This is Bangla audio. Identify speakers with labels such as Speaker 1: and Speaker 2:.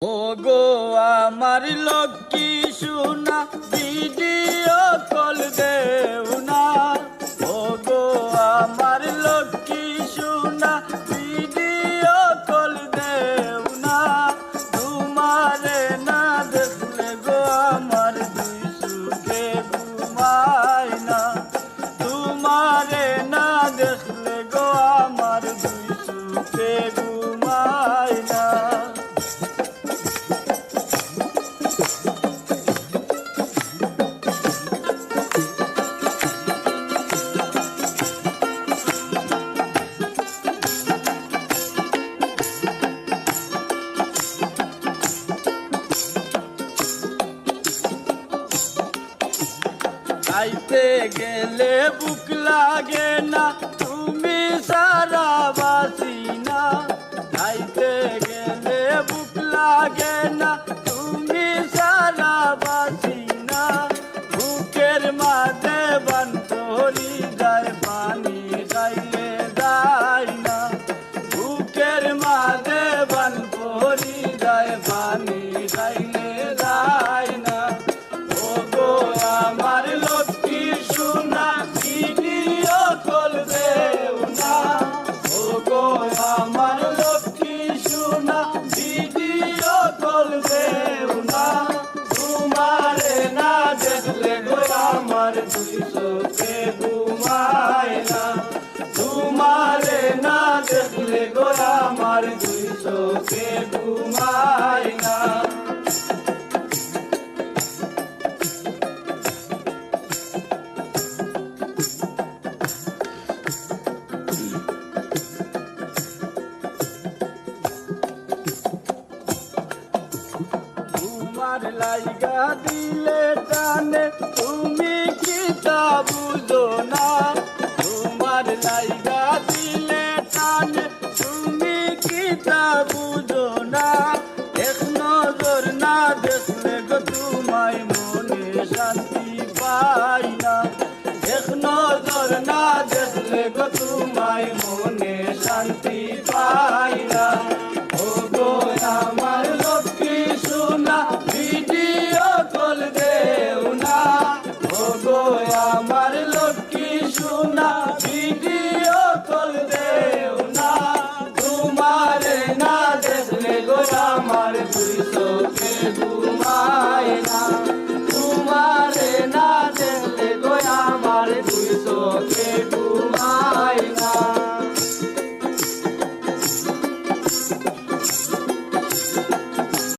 Speaker 1: ও গো আমার লক্ষ্মী সোনা ভিডিও কল দেও না। ও গো আমার লক্ষ্মী সোনা ভিডিও কল দেও না। তোমারে না দেখলে গো আমার দুই সুখে ঘুমায় না। তোমারে না দেখলে গো আমার দুই সুখে ঘুমায় না। খাইতে গেলে বুক লাগে না, তুমি সারা বাসি না। খাইতে গেলে বুক লাগে না, তুমি সারা বাসি না। বুকের মাঝে বান্তরি যায় পানি খাইলে যায় না। বুকের মাঝে বান্তরি যায় পানি খাইলে যায় না। ও গো আমার লক্ষ্মী সোনা ভিডিও কল দেও না। ও গো আমার লক্ষ্মী সোনা ভিডিও কল দেও না। তোমারে না দেখলে গো আমার দুই চোখে ঘুমায় না। তোমারে না দেখলে গো আমার দুই চোখে ঘুমায় না। তোমার লাইগা দিলে টানে, তুমি কি তা বুঝো না। তোমার লাইগা দিলে টানে, তুমি কি তা বুঝো না। এক নজর না দেখলে গো তোমায় মনে শান্তি পাই না। এক নজর না দেখলে গো তোমায় মনে শান্তি পাই না। ও গো আমার লক্ষ্মী সোনা ভিডিও কল দেও না। ও গো আমার লক্ষ্মী সোনা ভিডিও কল দেও না। তোমারে না দেখলে গো আমার দুই চোখে